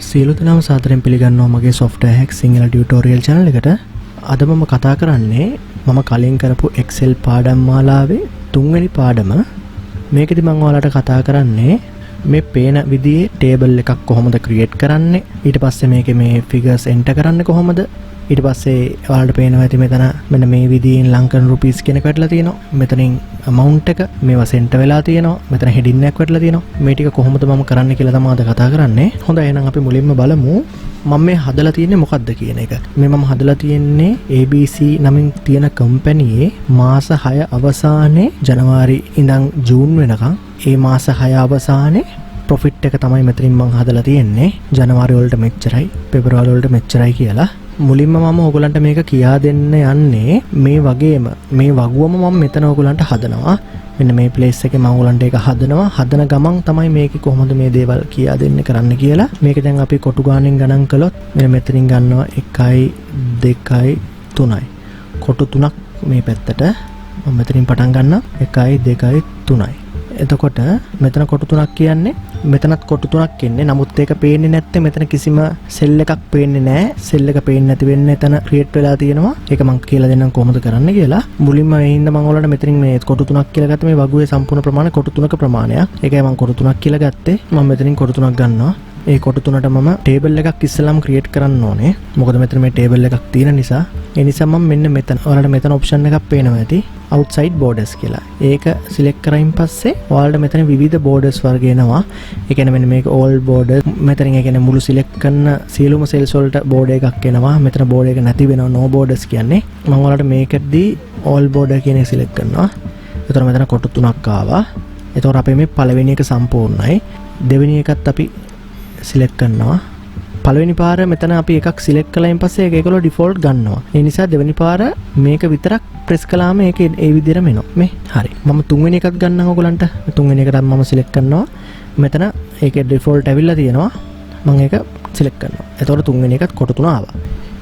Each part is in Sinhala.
සියලු දෙනාම සාදරයෙන් පිළිගන්නවා මගේ software hack Sinhala tutorial channel එකට. අද මම කතා කරන්නේ මම කලින් කරපු Excel පාඩම් මාලාවේ තුන්වෙනි පාඩම. මේකෙදි මම ඔයාලට කතා කරන්නේ මේ පේන විදිහේ table එකක් කොහොමද create කරන්නේ, ඊට පස්සේ මේකේ මේ figures enter කරන්නේ කොහොමද, ඊට පස්සේ ඔයාලට පේනවා ඇති මෙතන මෙන්න මේ විදිහෙන් ලංකන් රුපීස් කියන එක වැටලා තියෙනවා. මෙතනින් amount එක මේවා center වෙලා තියෙනවා. මෙතන heading එකක් වැටලා තියෙනවා. මේ ටික කොහොමද මම කරන්නේ කියලා තමයි අද කතා කරන්නේ. හොඳයි එහෙනම් අපි මුලින්ම බලමු මම මේ හදලා තියෙන්නේ මොකක්ද කියන එක. මේ මම හදලා තියෙන්නේ ABC නමින් තියෙන කම්පැනියේ මාස 6 අවසානයේ ජනවාරි ඉඳන් ජූන් වෙනකන් ඒ මාස 6 අවසානයේ ප්‍රොෆිට් එක තමයි මෙතනින් මම හදලා තියෙන්නේ. ජනවාරි වලට මෙච්චරයි, පෙබරවාරි වලට මෙච්චරයි කියලා. මුලින්ම මම ඔයගලන්ට මේක කියා දෙන්න යන්නේ මේ වගේම මේ වගුවම මම මෙතන ඔයගලන්ට හදනවා. මෙන්න මේ ප්ලේස් එකේ මම ඔයගලන්ට ඒක හදනවා. හදන ගමන් තමයි මේකේ කොහොමද මේ දේවල් කියා දෙන්න කරන්න කියලා. මේක දැන් අපි කොටු ගානෙන් ගණන් කළොත් මෙන්න මෙතනින් ගන්නවා 1යි 2යි 3යි. කොටු 3ක් මේ පැත්තට මම මෙතනින් පටන් ගන්නවා 1යි 2යි 3යි. එතකොට මෙතන කොටු 3ක් කියන්නේ මෙතනත් කොටු 3ක් ඉන්නේ. නමුත් ඒක පේන්නේ නැත්තේ මෙතන කිසිම සෙල් එකක් පේන්නේ නැහැ. සෙල් එක පේන්නේ නැති වෙන්නේ එතන ක්‍රියේට් වෙලා තියෙනවා. ඒක මම කියලා දෙන්නම් කොහොමද කරන්න කියලා. මුලින්ම ඒ හින්දා මම ඔයාලට මෙතනින් මේ කොටු 3ක් කියලා ගත්ත මේ වගුවේ සම්පූර්ණ ප්‍රමාණය කොටු 3ක ප්‍රමාණයක්. ඒකයි මම කොටු 3ක් කියලා ගත්තේ. මම මෙතනින් කොටු 3ක් ගන්නවා. ඒ කොටු 3ට මම ටේබල් එකක් ඉස්සෙල්ලාම ක්‍රියේට් කරන්න ඕනේ. මොකද මෙතන මේ ටේබල් එකක් තියෙන නිසා. ඒ නිසා මම මෙන්න මෙතන ඔයාලට මෙතන ඔප්ෂන් එකක් පේනවා ඇති. outside borders කියලා. ඒක සිලෙක්ට් කරයින් පස්සේ ඔයාලට මෙතන විවිධ borders වර්ග එනවා. ඒ කියන්නේ මෙන්න මේක all border. මෙතනින් ඒ කියන්නේ මුළු සිලෙක්ට් කරන සියලුම cells වලට border එකක් එනවා. මෙතන border එක නැති වෙනවා no borders කියන්නේ. මම ඔයාලට මේකෙද්දී all border කියන එක සිලෙක්ට් කරනවා. එතකොට මෙතන කොටු 3ක් ආවා. එතකොට අපේ මේ පළවෙනි එක සම්පූර්ණයි. දෙවෙනි එකත් අපි සිලෙක්ට් කරනවා. පළවෙනි පාර මෙතන අපි එකක් සිලෙක්ට් කළායින් පස්සේ ඒක ඒගොල්ලෝ ඩිෆෝල්ට් ගන්නවා. ඒ නිසා දෙවෙනි පාර මේක විතරක් ප්‍රෙස් කළාම ඒක ඒ විදිහටම එනවා. මේ හරි. මම තුන්වෙනි එකත් ගන්නම් ඔයගලන්ට. තුන්වෙනි එකටත් මම සිලෙක්ට් කරනවා. මෙතන ඒකේ ඩිෆෝල්ට් ඇවිල්ලා තියෙනවා. මම ඒක සිලෙක්ට් කරනවා. එතකොට තුන්වෙනි එකත් කොටු 3 ආවා.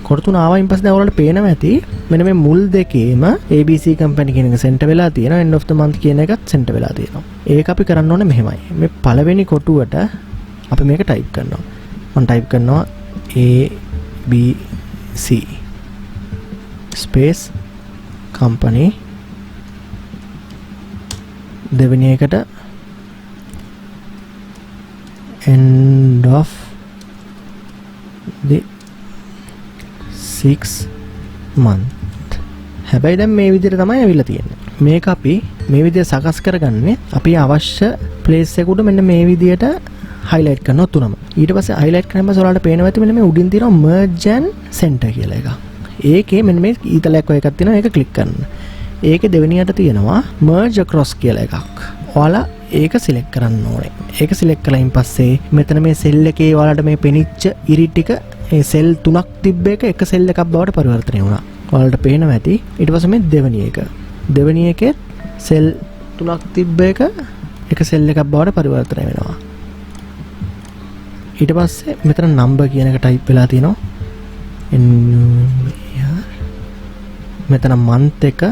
කොටු 3 ආවයින් පස්සේ දැන් ඔයාලට පේනවා ඇති මෙන්න මේ මුල් දෙකේම ABC කම්පැනි කියන එක සෙන්ටර් වෙලා තියෙනවා. end of the month කියන එකත් සෙන්ටර් වෙලා තියෙනවා. ඒක අපි කරන්න ඕනේ මෙහෙමයි. මේ පළවෙනි කොටුවට අපි මේක ටයිප් කරනවා. මම ටයිප් කරනවා ABC space company. දෙවෙනි එකට end of the 6 month. හැබැයි දැන් මේ විදිහට තමයි ඇවිල්ලා තියෙන්නේ. මේක අපි මේ විදිහට සකස් කරගන්නේ අපි අවශ්‍ය place එකකට මෙන්න මේ විදිහට highlight කරනවා තුනම. ඊට පස්සේ highlight කරාම ඔයාලට පේනවා ඇති මෙන්න මේ උඩින් තියෙනවා merge and center කියලා එකක්. ඒකේ මෙන්න මේ ඊතලයක් වගේ එකක් තියෙනවා. ඒක ක්ලික් කරන්න. ඒකේ දෙවෙනියට තියෙනවා merge across කියලා එකක්. ඔයාලා ඒක සිලෙක්ට් කරන්න ඕනේ. ඒක සිලෙක්ට් කළායින් පස්සේ මෙතන මේ සෙල් එකේ ඔයාලට මේ පෙනිච්ච ඉරි ටික ඒ සෙල් 3ක් තිබ්බ එක සෙල් එකක් බවට පරිවර්තනය වුණා. ඔයාලට පේනවා ඇති. ඊට පස්සේ මේ දෙවෙනි එක. දෙවෙනි එකේ සෙල් 3ක් තිබ්බ එක සෙල් එකක් බවට පරිවර්තනය වෙනවා. ඊට පස්සේ මෙතන number කියන එක ටයිප් වෙලා තියෙනවා. මෙතන month එක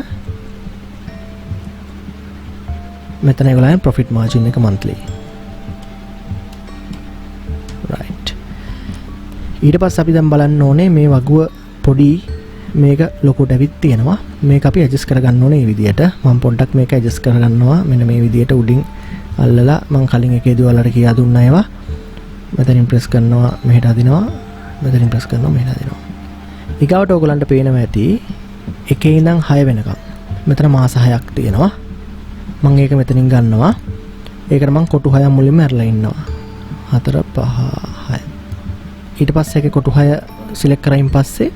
මෙතන ඒගොල්ලන් profit margin එක monthly. right. ඊට පස්සේ අපි දැන් බලන්න ඕනේ මේ වගුව පොඩි මේක ලොකුට ඇවිත් තියෙනවා. මේක අපි adjust කරගන්න ඕනේ මේ විදියට. මම පොඩ්ඩක් මේක adjust කරගන්නවා. මෙන්න මේ විදියට උඩින් අල්ලලා මම කලින් එකේදී ඔයාලට කියා දුන්නා ඒවා. මෙතනින් ප්‍රෙස් කරනවා මෙහෙට අදිනවා. මෙතනින් ප්‍රෙස් කරනවා මෙහෙට අදිනවා. ඊගාවට ඔයගලන්ට පේනවා ඇති එකේ ඉඳන් 6 වෙනකම්. මෙතන මාස 6ක් තියෙනවා. මම ඒක මෙතනින් ගන්නවා. ඒකට මම කොටු 6ක් මුලින්ම අරලා ඉන්නවා. 4 5 6. ඊට පස්සේ ඒකේ කොටු 6 සිලෙක්ට් කරයින් පස්සේ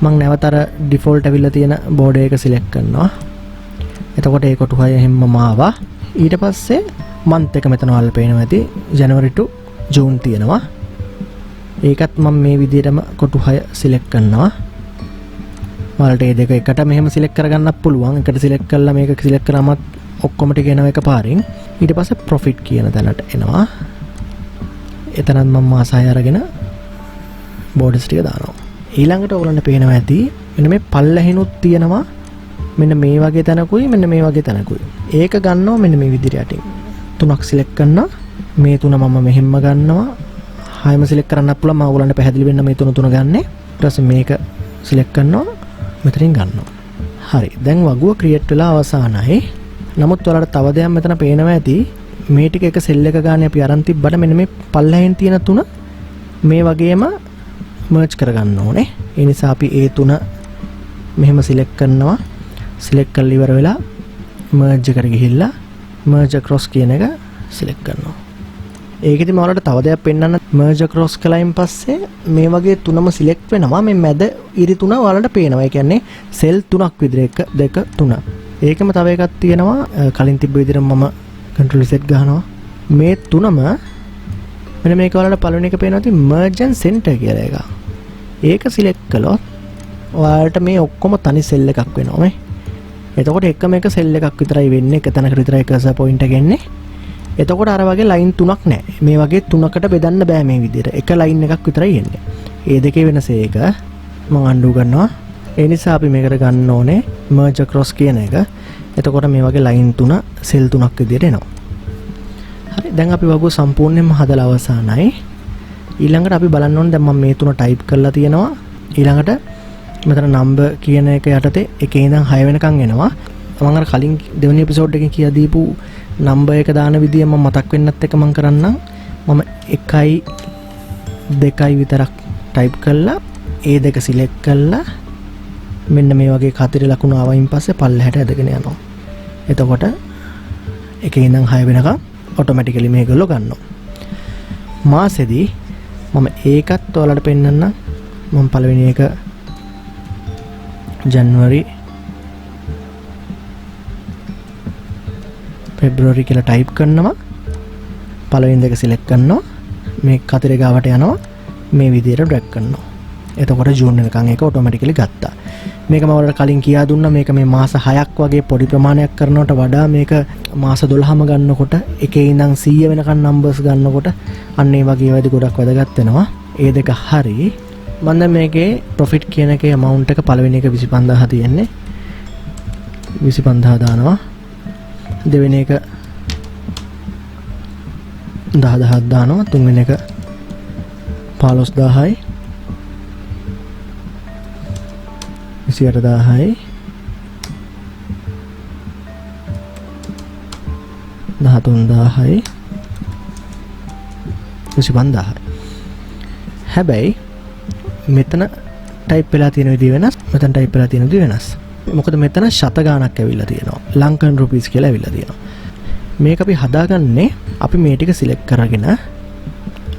මම නැවත අර ඩිෆෝල්ට් ඇවිල්ලා තියෙන බෝඩර් එක සිලෙක්ට් කරනවා. එතකොට ඒ කොටු 6 හැමම ආවා. ඊට පස්සේ month එක මෙතන ඔයාලට පේනවා ඇති January to June තියෙනවා. ඒකත් මම මේ විදිහටම කොටු 6 සිලෙක්ට් කරනවා. ඔයාලට මේ දෙක එකට මෙහෙම සිලෙක්ට් කරගන්නත් පුළුවන්. එකට සිලෙක්ට් කරලා මේක සිලෙක්ට් කරාම ඔක්කොම ටික එනවා එකපාරින්. ඊට පස්සේ profit කියන තැනට එනවා. එතනත් මම මාස 6 අරගෙන බෝඩර්ස් ටික දානවා. ඊළඟට ඔයගලන්ට පේනවා ඇති මෙන්න මේ පල්ලෙහිනුත් තියෙනවා මෙන්න මේ වගේ තැනකුයි මෙන්න මේ වගේ තැනකුයි. ඒක ගන්නවා මෙන්න මේ විදිහට යටින්. තුනක් සිලෙක්ට් කරනවා. මේ තුන මම මෙහෙම්ම ගන්නවා හයම සිලෙක්ට් කරන්න පුළුවන්. මම ඔයගලන්ට පැහැදිලි වෙන්න මේ තුන ගන්න. ඊට පස්සේ මේක සිලෙක්ට් කරනවා. මෙතනින් ගන්නවා. හරි. දැන් වගුව ක්‍රියේට් වෙලා අවසానයි. නමුත් ඔයාලට තව දෙයක් මෙතන පේනවා ඇති. මේ ටික එක සෙල් එක ගන්න අපි අරන් තිබ්බට මෙන්න මේ පල්ලෙහෙන් තියෙන තුන මේ වගේම මර්ජ් කරගන්න ඕනේ. ඒ නිසා අපි ඒ තුන මෙහෙම සිලෙක්ට් කරනවා. සිලෙක්ට් කරලා ඉවර වෙලා මර්ජ් එකට ගිහිල්ලා මර්ජ් across කියන එක සිලෙක්ට් කරනවා. ඒකෙදි මම ඔයාලට තව දෙයක් පෙන්නන්න. මර්ජ් across කළයින් පස්සේ මේ වගේ තුනම සිලෙක්ට් වෙනවා. මේ මැද ඉරි තුන ඔයාලට පේනවා. ඒ කියන්නේ සෙල් තුනක් විදිහට 1 2 3. ඒකම තව එකක් තියෙනවා. කලින් තිබ්බ විදිහට මම control z ගහනවා. මේ තුනම මෙන්න මේක ඔයාලට පළවෙනි එක පේනවා තියෙන merge and center කියලා එක. ඒක සිලෙක්ට් කළොත් ඔයාලට මේ ඔක්කොම තනි සෙල් එකක් වෙනවා මේ. එතකොට එකම එක සෙල් එකක් විතරයි වෙන්නේ. එක තැනකට විතරයි cursor point එක එන්නේ. එතකොට අර වගේ ලයින් තුනක් නැහැ. මේ වගේ තුනකට බෙදන්න බෑ මේ විදිහට. එක ලයින් එකක් විතරයි එන්නේ. ඒ දෙකේ වෙනස ඒක මම අන්ඩු කරනවා. ඒ නිසා අපි මේකට ගන්න ඕනේ merge across කියන එක. එතකොට මේ වගේ ලයින් තුන සෙල් තුනක් විදිහට එනවා. හරි. දැන් අපි වගුව සම්පූර්ණයෙන්ම හදලා අවසానයි. ඊළඟට අපි බලන්න ඕනේ දැන් මම මේ තුන ටයිප් කරලා තියෙනවා. ඊළඟට මෙතන නම්බර් කියන එක යටතේ 1 ඉඳන් 6 වෙනකන් එනවා. මම අර කලින් දෙවෙනි එපිසෝඩ් එකේ කියලා දීපු නම්බර් එක දාන විදිය මම මතක් වෙන්නත් එක මම කරන්නම්. මම 1යි 2යි විතරක් ටයිප් කරලා ඒ දෙක සිලෙක්ට් කරලා මෙන්න මේ වගේ කතරේ ලකුණු ආවයින් පස්සේ පල්ලෙහාට ඇදගෙන යනවා. එතකොට 1 ඉඳන් 6 වෙනකන් ඔටෝමැටිකලි මේගොල්ලෝ ගන්නවා. මාසෙදී මම ඒකත් ඔයාලට පෙන්නන්නම්. මම පළවෙනි එක ජනවාරි පෙබ්‍රුවරි කියලා ටයිප් කරනවා. පළවෙනි දෙක සිලෙක්ට් කරනවා. මේ කතරේ ගාවට යනවා. මේ විදිහට ඩ්‍රැග් කරනවා. එතකොට ජූන් වෙනකන් ඒක ඔටෝමැටිකලි ගත්තා. මේක මම ඔයාලට කලින් කියා දුන්නා. මේක මේ මාස 6ක් වගේ පොඩි ප්‍රමාණයක් කරනවට වඩා මේක මාස 12ම ගන්නකොට 1 ඉඳන් 100 වෙනකන් නම්බර්ස් ගන්නකොට අන්න ඒ වගේ වැඩි ගොඩක් වැදගත් වෙනවා. ඒ දෙක හරි. මම දැන් මේකේ ප්‍රොෆිට් කියන එකේ amount එක පළවෙනි එක 25000 තියෙන්නේ. 25000 දානවා. දෙවෙනි එක 10000ක් දානවා. තුන්වෙනි එක 15000යි. 28000යි. 13000යි. 25000යි. හැබැයි මෙතන ටයිප් වෙලා තියෙන විදිහ වෙනස්. මෙතන ටයිප් වෙලා තියෙන විදිහ වෙනස්. මොකද මෙතන ශත ගාණක් ඇවිල්ලා තියෙනවා. ලංකන් රුපීස් කියලා ඇවිල්ලා තියෙනවා. මේක අපි හදාගන්නේ අපි මේ ටික සිලෙක්ට් කරගෙන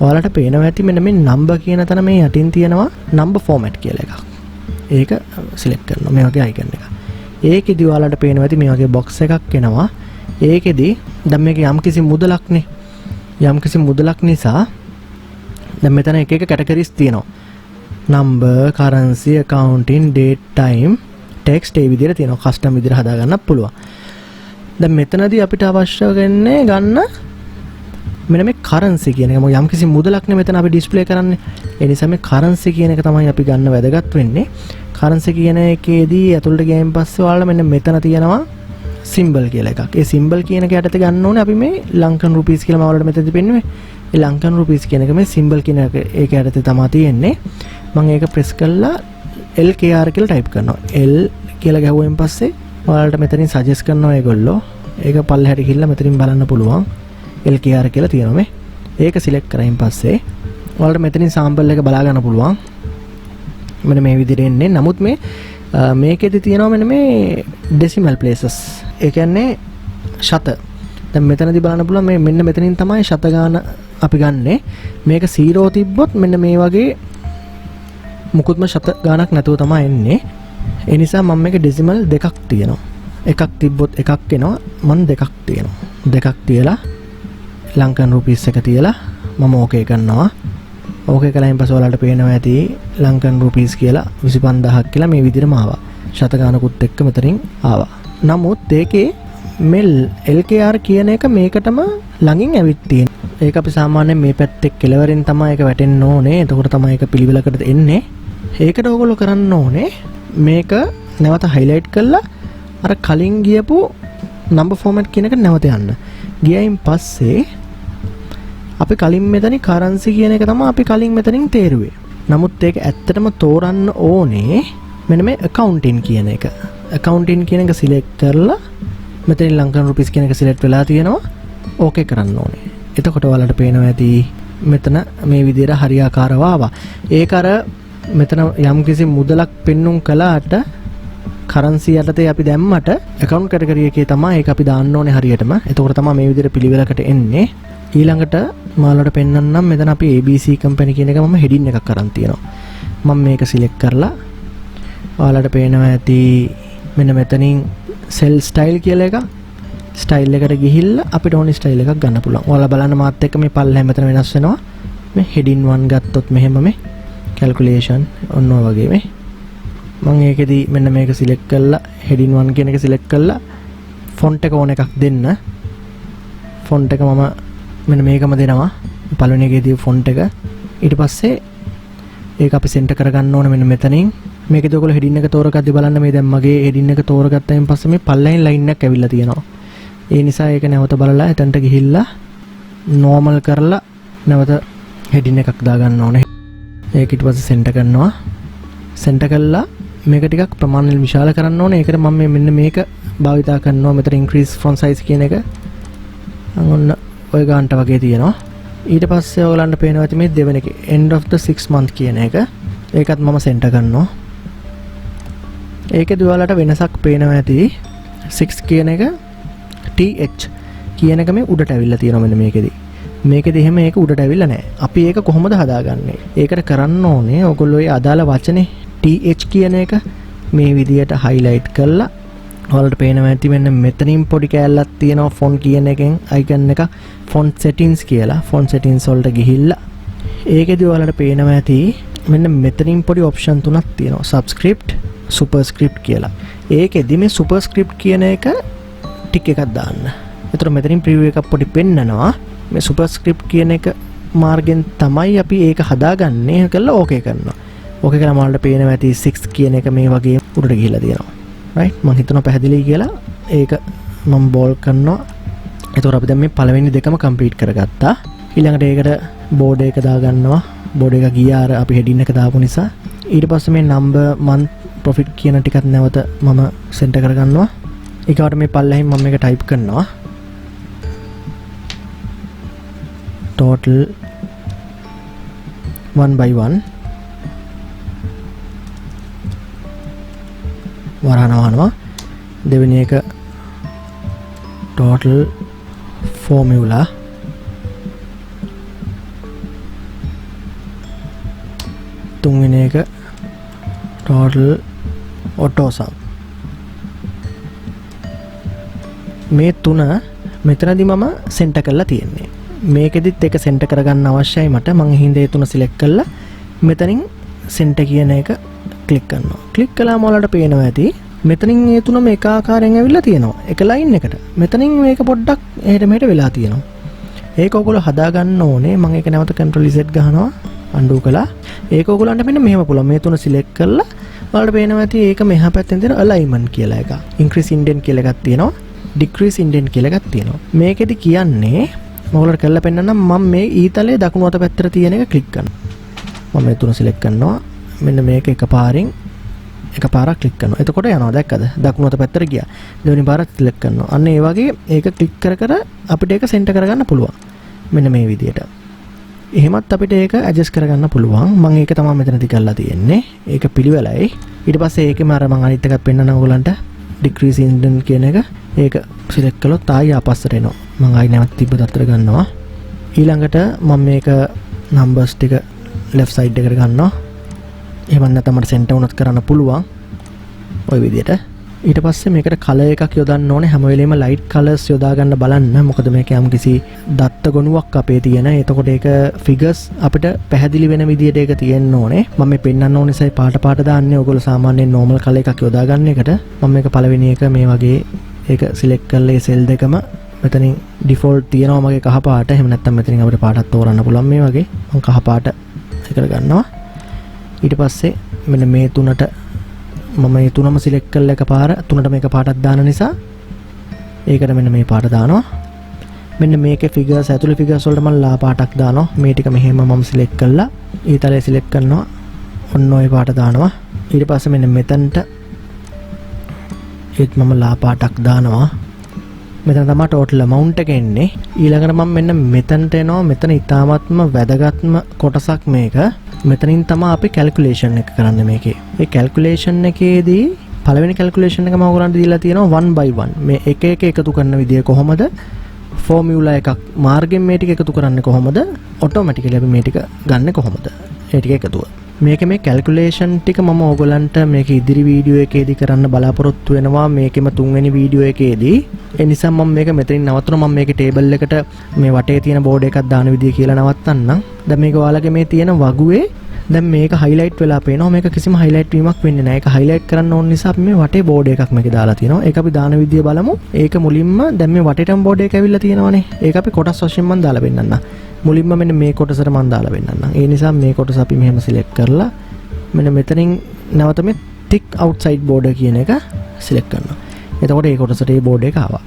ඔයාලට පේනවා ඇති මෙන්න මේ නම්බර් කියන තැන මේ යටින් තියෙනවා නම්බර් ෆෝමැට් කියලා එකක්. ඒක සිලෙක්ට් කරනවා මේ වගේ අයිකන් එක. ඒකෙදි ඔයාලට පේනවා ඇති මේ වගේ බොක්ස් එකක් එනවා. ඒකෙදි දැන් මේක යම්කිසි මුදලක්නේ. යම්කිසි මුදලක් නිසා දැන් මෙතන එක එක කැටගරිස් තියෙනවා. number, currency, accounting, date, time, text ඒ විදිහට තියෙනවා. custom විදිහට හදා ගන්නත් පුළුවන්. දැන් මෙතනදී අපිට අවශ්‍ය වෙන්නේ ගන්න මෙන්න මේ currency කියන එක. මොකද යම්කිසි මුදලක් නේ මෙතන අපි ඩිස්ප්ලේ කරන්නේ. ඒ නිසා මේ currency කියන එක තමයි අපි ගන්න වැදගත් වෙන්නේ. currency කියන එකේදී ඇතුළට ගියන් පස්සේ ඔයාලා මෙන්න මෙතන තියෙනවා symbol කියලා එකක්. ඒ symbol කියන එක යටතේ ගන්න ඕනේ අපි මේ ලංකන් රුපීස් කියලා මම ඔයාලට මෙතනදී පෙන්නුවේ. ඒ ලංකන් රුපීස් කියන එක මේ symbol කියන එක ඒක යටතේ තමයි තියෙන්නේ. මම ඒක ප්‍රෙස් කරලා LKR කියලා ටයිප් කරනවා. L කියලා ගැහුවෙන් පස්සේ ඔයාලට මෙතනින් සජෙස්ට් කරනවා ඒගොල්ලෝ. ඒක පල්ලෙහාට ගිහිල්ලා මෙතනින් බලන්න පුළුවන්. LKR කියලා තියෙනවා මේ. ඒක සිලෙක්ට් කරයින් පස්සේ ඔයාලට මෙතනින් සාම්පල් එක බලා ගන්න පුළුවන්. මෙන්න මේ විදිහට එන්නේ. නමුත් මේ මේකෙදි තියෙනවා මෙන්න මේ decimal places. ඒ කියන්නේ ශත. දැන් මෙතනදී බලන්න පුළුවන් මේ මෙන්න මෙතනින් තමයි ශත ගාන අපි ගන්නෙ. මේක 0 තිබ්බොත් මෙන්න මේ වගේ මුකුත්ම ශත ගානක් නැතුව තමයි එන්නේ. ඒ නිසා මම මේක ඩෙසිමල් දෙකක් තියෙනවා. එකක් තිබ්බොත් එකක් එනවා. මම දෙකක් තියෙනවා. දෙකක් තියලා ලංකන් රුපීස් එක තියලා මම ඕකේ කරනවා. ඕකේ කළායින් පස්සේ ඔයාලට පේනවා ඇති ලංකන් රුපීස් කියලා 25000ක් කියලා මේ විදිහටම ආවා. ශත ගානකුත් එක්ක මෙතනින් ආවා. නමුත් ඒකේ මේ LKR කියන එක මේකටම ළඟින් ඇවිත් තියෙනවා. ඒක අපි සාමාන්‍යයෙන් මේ පැත්තේ කෙලවරෙන් තමයි ඒක වැටෙන්න ඕනේ. එතකොට තමයි ඒක පිළිවෙලකට එන්නේ. ඒකට ඕගොල්ලෝ කරන්න ඕනේ මේක නැවත highlight කරලා අර කලින් ගියපු number format කියන එක නැවත යන්න. ගියයින් පස්සේ අපි කලින් මෙතන currency කියන එක තමයි අපි කලින් මෙතනින් තේරුවේ. නමුත් ඒක ඇත්තටම තෝරන්න ඕනේ මෙන්න මේ accounting කියන එක. accounting කියන එක select කරලා මෙතන ලංකන් රුපීස් කියන එක select වෙලා තියෙනවා. ඕකේ කරන්න ඕනේ. එතකොට ඔයාලට පේනවා ඇති මෙතන මේ විදිහට හරියාකාරව ආවා. ඒක අර මෙතන යම්කිසි මුදලක් පෙන්눔 කළාට currency යටතේ අපි දැම්මට account category එකේ තමයි ඒක අපි දාන්න ඕනේ හරියටම. එතකොට තමයි මේ විදිහට පිළිවෙලකට එන්නේ. ඊළඟට මාළට පෙන්නන්නම් මෙතන අපි ABC company කියන එක මම heading එකක් කරන් තියෙනවා. මම මේක select කරලා ඔයාලට පේනවා ඇති මෙන්න මෙතනින් cell style කියලා එක style එකට ගිහිල්ලා අපිට ඕනි style එකක් ගන්න පුළුවන්. ඔයාලා බලන්න මාත් එක්ක මේ පල්ලෙහා මෙතන වෙනස් වෙනවා. මේ heading 1 ගත්තොත් මෙහෙම මේ calculation ඔන්න ඔය වගේ මේ මම ඒකෙදි මෙන්න මේක select කරලා heading 1 කියන එක select කරලා font එක ඕන එකක් දෙන්න. font එක මම මෙන්න මේකම දෙනවා. පළවෙනි එකේදී font එක. ඊට පස්සේ ඒක අපි center කරගන්න ඕන මෙන්න මෙතනින්. මේකේදී ඔයගොල්ලෝ heading එක තෝරගද්දි බලන්න මේ දැන් මගේ heading එක තෝරගත්තයින් පස්සේ මේ පල්ලෙන් line එකක් ඇවිල්ලා තියෙනවා. ඒ නිසා ඒක නැවත බලලා එතනට ගිහිල්ලා normal කරලා නැවත heading එකක් දාගන්න ඕනේ. ඒක ඊට පස්සේ center කරනවා. center කළා මේක ටිකක් ප්‍රමාණයෙන් විශාල කරන්න ඕනේ. ඒකට මම මෙන්න මේක භාවිතා කරනවා. මෙතන increase font size කියන එක ඔන්න ඔය ගන්නට වගේ තියෙනවා. ඊට පස්සේ ඔයගලන්ට පේනවා ඇති මේ දෙවෙනි එක end of the 6 month කියන එක. ඒකත් මම center කරනවා. ඒකේ ඔයාලට වෙනසක් පේනවා ඇති 6 කියන එක TH කියන එක මේ උඩට ඇවිල්ලා තියෙනවා මෙන්න මේකෙදි. මේකෙදි එහෙම ඒක උඩට ඇවිල්ලා නැහැ. අපි ඒක කොහොමද හදාගන්නේ? ඒකට කරන්න ඕනේ ඔයගොල්ලෝ ඒ අදාළ වචනේ TH කියන එක මේ විදියට highlight කරලා ඔයාලට පේනවා ඇති මෙන්න මෙතනින් පොඩි කෑල්ලක් තියෙනවා font කියන එකෙන් icon එක font settings කියලා. font settings වලට ගිහිල්ලා ඒකෙදි ඔයාලට පේනවා ඇති මෙන්න මෙතනින් පොඩි option තුනක් තියෙනවා. subscript, superscript කියලා. ඒකෙදි මේ superscript කියන එක ටික එකක් දාන්න. ඒතර මෙතනින් preview එකක් පොඩි පෙන්නනවා. මේ superscript කියන එක මාර්ගෙන් තමයි අපි ඒක හදාගන්නේ කියලා ඕකේ කරනවා. ඕකේ කරලා මාළට පේනවා ඇති 6 කියන එක මේ වගේ උඩට ගිහිල්ලා තියෙනවා. right මම හිතනවා පැහැදිලි කියලා. ඒක මම බෝල් කරනවා. ඒතකොට අපි දැන් මේ පළවෙනි දෙකම කම්ප්ලීට් කරගත්තා. ඊළඟට ඒකට බෝඩ් එක දාගන්නවා. බෝඩ් එක ගියා අර අපි heading එක දාපු නිසා. ඊට පස්සේ මේ number month profit කියන ටිකත් නැවත මම center කරගන්නවා. ඊකට මේ පල්ලෙහින් මම මේක type කරනවා. total 1 by 1 වරහනවනවා. දෙවෙනි එක total formula තුන්වෙනි එක total auto sum. මේ තුන මෙතනදී මම center කරලා තියෙන්නේ. මේකෙදිත් එක center කරගන්න අවශ්‍යයි මට. මම හින්දා ඒ තුන select කරලා මෙතනින් center කියන එක click කරනවා. click කළාම ඔයාලට පේනවා ඇති මෙතනින් මේ තුනම එක ආකාරයෙන් ඇවිල්ලා තියෙනවා. එක line එකට. මෙතනින් මේක පොඩ්ඩක් එහෙට මෙහෙට වෙලා තියෙනවා. ඒක ඔයගොල්ලෝ හදාගන්න ඕනේ. මම ඒක නැවත control Z ගහනවා. undo කළා. ඒක ඔයගොල්ලන්ට මෙන්න මෙහෙම පුළුවන්. මේ තුන select කරලා ඔයාලට පේනවා ඇති ඒක මෙහා පැත්තෙන් තියෙන alignment කියලා එකක්. increase indent කියලා එකක් තියෙනවා. decrease indent කියලා එකක් තියෙනවා. මේකෙදි කියන්නේ ඔයාලට කරලා පෙන්නන්නම් මම මේ ඊතලයේ දකුණු අත පැත්තට තියෙන එක click කරනවා. මම මේ තුන select කරනවා. මෙන්න මේක එකපාරක් click කරනවා. එතකොට යනවා දැක්කද? දකුණු අත පැත්තට ගියා. දෙවෙනි පාරත් select කරනවා. අන්න ඒ වගේ ඒක click කර අපිට ඒක center කරගන්න පුළුවන්. මෙන්න මේ විදියට. එහෙමත් අපිට ඒක adjust කරගන්න පුළුවන්. මම ඒක තමයි මෙතනදී කරලා තියෙන්නේ. ඒක පිළිවෙලයි. ඊට පස්සේ ඒකෙම අර මම අනිත් එකත් පෙන්නනවා ඔයගලන්ට. decrease indent කියන එක ඒක select කළොත් ආයෙ ආපස්සට එනවා. මම ආයෙ නැවත තිබ්බ තත්ත්වයට ගන්නවා. ඊළඟට මම මේක numbers ටික left side එකට ගන්නවා. එහෙම නැත්නම් මට center උනත් කරන්න පුළුවන්. ওই විදිහට. ඊට පස්සේ මේකට color එකක් යොදන්න ඕනේ. හැම වෙලෙම light colors යොදා ගන්න බලන්න. මොකද මේක යම් කිසි දත්ත ගොනුවක් අපේ තියෙන. එතකොට ඒක figures අපිට පැහැදිලි වෙන විදිහට ඒක තියෙන්න ඕනේ. මම මේ පෙන්නන්න ඕනේ සයි පාට දාන්නේ. ඔයගොල්ලෝ සාමාන්‍යයෙන් normal color එකක් යොදා ගන්න එකට. මම මේක පළවෙනි එක මේ වගේ ඒක select කරලා ඒ cell දෙකම මෙතනින් default තියෙනවා මගේ කහ පාට. එහෙම නැත්නම් මෙතනින් අපිට පාටක් තෝරන්න පුළුවන් මේ වගේ. මම කහ පාට එකට ගන්නවා. ඊට පස්සේ මෙන්න මේ තුනට මම මේ තුනම select කරලා එකපාර තුනට මේක පාටක් දාන නිසා ඒකට මෙන්න මේ පාට දානවා. මෙන්න මේකේ ෆිගර්ස් ඇතුළේ ෆිගර්ස් වලට මම ලා පාටක් දානවා. මේ ටික මෙහෙම මම සිලෙක්ට් කළා. ඊතලේ සිලෙක්ට් කරනවා. ඔන්න ඔය පාට දානවා. ඊට පස්සේ මෙන්න මෙතනට ඒත් මම ලා පාටක් දානවා. මෙතන තමයි ටෝටල් amount එක එන්නේ. ඊළඟට මම මෙන්න මෙතනට එනවා. මෙතන ඊටාත්ම වැදගත්ම කොටසක් මේක. මෙතනින් තමයි අපි කැල්කියුලේෂන් එක කරන්නේ මේකේ. ඒ කැල්කියුලේෂන් එකේදී පළවෙනි කැල්කියුලේෂන් එක මම ඔයගලන්ට දීලා තියෙනවා 1 by 1. මේ එක එක එකතු කරන විදිය කොහොමද? ෆෝමියුලා එකක් මාර්ගෙන් මේ ටික එකතු කරන්නේ කොහොමද? ඔටෝමැටිකලි අපි මේ ටික ගන්නෙ කොහොමද? ඒ ටික එකතුව. මේක මේ කැල්කියුලේෂන් ටික මම ඔයගලන්ට මේක ඉදිරි වීඩියෝ එකේදී කරන්න බලාපොරොත්තු වෙනවා. මේකෙම තුන්වෙනි වීඩියෝ එකේදී. ඒ නිසා මම මේක මෙතනින් නවත්තනවා. මම මේකේ ටේබල් එකට මේ වටේ තියෙන බෝඩ් එකක් දාන විදිය කියලා නවත්තන්නම්. දැන් මේක ඔයාලගේ මේ තියෙන වගුවේ දැන් මේක highlight වෙලා පේනවා. මේක කිසිම highlight වීමක් වෙන්නේ නැහැ. ඒක highlight කරන්න ඕන නිසා අපි මේ වටේ බෝඩ් එකක් මේකේ දාලා තියෙනවා. ඒක අපි දාන විදිය බලමු. ඒක මුලින්ම දැන් මේ වටේටම බෝඩ් එක ඇවිල්ලා තියෙනවානේ. ඒක අපි කොටස් වශයෙන් මම දාලා පෙන්නන්නම්. මුලින්ම මෙන්න මේ කොටසට මම දාලා පෙන්නන්නම්. ඒ නිසා මේ කොටස අපි මෙහෙම select කරලා මෙන්න මෙතනින් නැවත මේ tick outside border කියන එක select කරනවා. එතකොට මේ කොටසට මේ බෝඩ් එක ආවා.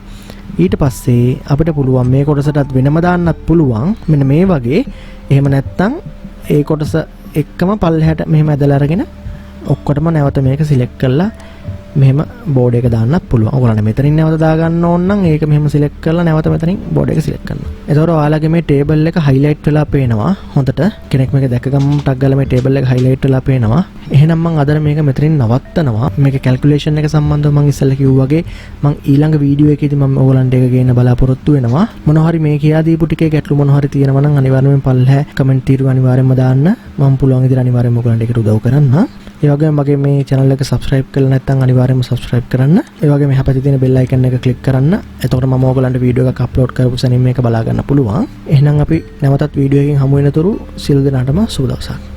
ඊට පස්සේ අපිට පුළුවන් මේ කොටසටත් වෙනම දාන්නත් පුළුවන්. මෙන්න මේ වගේ. එහෙම නැත්නම් ඒ කොටස එක්කම පල්ලෙහාට මෙහෙම ඇදලා අරගෙන ඔක්කොටම නැවත මේක සිලෙක්ට් කරලා මෙහෙම බෝඩ් එක දාන්නත් පුළුවන්. ඔයගොල්ලන්ට මෙතනින් නැවත දාගන්න ඕන නම් ඒක මෙහෙම සිලෙක්ට් කරලා නැවත මෙතනින් බෝඩ් එක සිලෙක්ට් කරනවා. එතකොට ඔයාලගේ මේ ටේබල් එක highlight වෙලා පේනවා. හොඳට කෙනෙක් මේක දැක ගමන් ටක් ගාලා මේ ටේබල් එක highlight වෙලා පේනවා. එහෙනම් මම අද මේක මෙතනින් නවත්තනවා. මේක කැල්කියුලේෂන් එක සම්බන්ධව මම ඉස්සෙල්ලා කිව්වා වගේ මම ඊළඟ වීඩියෝ එකේදී මම ඔයගොල්ලන්ට ඒක ගේන්න බලාපොරොත්තු වෙනවා. මොනවා හරි මේ කියා දීපු ටිකේ ගැටලු මොනවා හරි තියෙනවා නම් අනිවාර්යයෙන්ම පල්ලෙහා කමෙන්ට් తీරුව අනිවාර්යයෙන්ම දාන්න. මම පුළුවන් විදිහට අනිවාර්යයෙන්ම ඔයගොල්ලන්ට ඒකට උදව් කරන්න. ඒ වගේම මගේ මේ channel එක subscribe කරලා නැත්නම් අනිවාර්යයෙන්ම subscribe කරන්න. ඒ වගේම එහා පැත්තේ තියෙන bell icon එක click කරන්න. එතකොට මම ඔයගොල්ලන්ට වීඩියෝ එකක් upload කරපු සැනින් මේක බලා ගන්න පුළුවන්. එහෙනම් අපි නැවතත් වීඩියෝ එකකින් හමු වෙනතුරු සියලු දෙනාටම සුබ දවසක්.